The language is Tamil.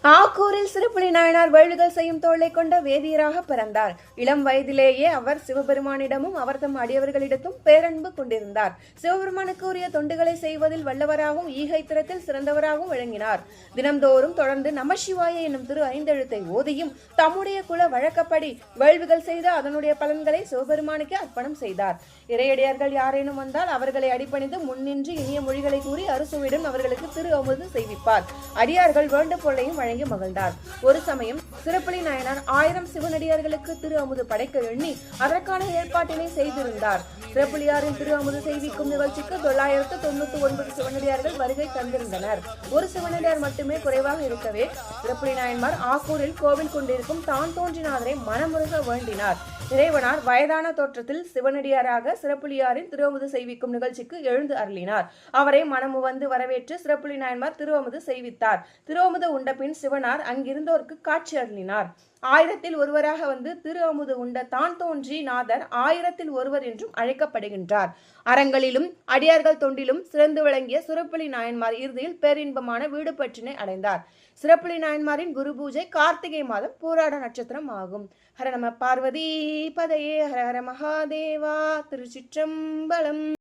ஆக்கூரில் சிறுப்புலி நாயனார் வேள்விகள் செய்யும் தோளை கொண்ட வேதியராக பிறந்தார். இளம் வயதிலேயே அவர் சிவபெருமானிடமும் அவர் தம் அடியவர்களிடத்தும் பேரன்பு கொண்டிருந்தார். சிவபெருமானுக்கு உரிய தொண்டுகளை செய்வதில் வல்லவராகவும் ஈகை திறத்தில் சிறந்தவராகவும் விளங்கினார். தினம்தோறும் தொடர்ந்து நமசிவாய என்னும் திரு ஐந்தெழுத்தை ஓதியும் தம்முடைய குல வழக்கப்படி வேள்விகள் செய்து அதனுடைய பலன்களை சிவபெருமானுக்கு அர்ப்பணம் செய்தார். இறையடியார்கள் யாரேனும் வந்தால் அவர்களை அடிப்பணிந்து முன்னின்று இனிய மொழிகளை கூறி அறுசுவிடம் அவர்களுக்கு திரு அமுது செய்விப்பார். அடியார்கள் வேண்ட பொருளையும் வழங்கி மகிழ்ந்தார். ஒரு சமயம் சிறுப்புலி நாயனார் 1000 சிவனடியார்களுக்கு திரு அமுது படைக்க எண்ணி அதற்கான ஏற்பாட்டினை செய்திருந்தார். சிறப்புலியாரின் திரு அமுது செய்விக்கும் நிகழ்ச்சிக்கு 999 சிவனடியார்கள் வருகை தந்திருந்தனர். ஒரு சிவனடியார் மட்டுமே குறைவாக இருக்கவே சிறப்புலி நாயன்மார் ஆக்கூரில் கோவில் கொண்டிருக்கும் தான் தோன்றினாரை மனமுருக வேண்டினார். இறைவனார் வயதான தோற்றத்தில் சிவனடியாராக சிறப்புலியாரின் திருவமுது செய்விக்கும் நிகழ்ச்சிக்கு எழுந்து அருளினார். அவரை மனமு வந்து வரவேற்று சிறப்புலி நாயன்மார் திருவமுது செய்வித்தார். திருவமுது உண்ட பின் சிவனார் அங்கிருந்தோருக்கு காட்சி அருளினார். 1000ல் ஒருவராக வந்து திரு அமுது உண்ட தான் தோன்றி நாதர் 1000ல் ஒருவர் என்றும் அழைக்கப்படுகின்றார். அறங்களிலும் அடியார்கள் தொண்டிலும் சிறந்து விளங்கிய சிறப்புலி நாயன்மார் இறுதியில் பேரின்பமான வீடு பற்றினை அடைந்தார். சிறப்புலி நாயன்மாரின் குரு பூஜை கார்த்திகை மாதம் பூராட நட்சத்திரம் ஆகும். ஹர நம பார்வதி பதையே ஹர ஹர மகாதேவா. திருச்சிற்றம்பலம்.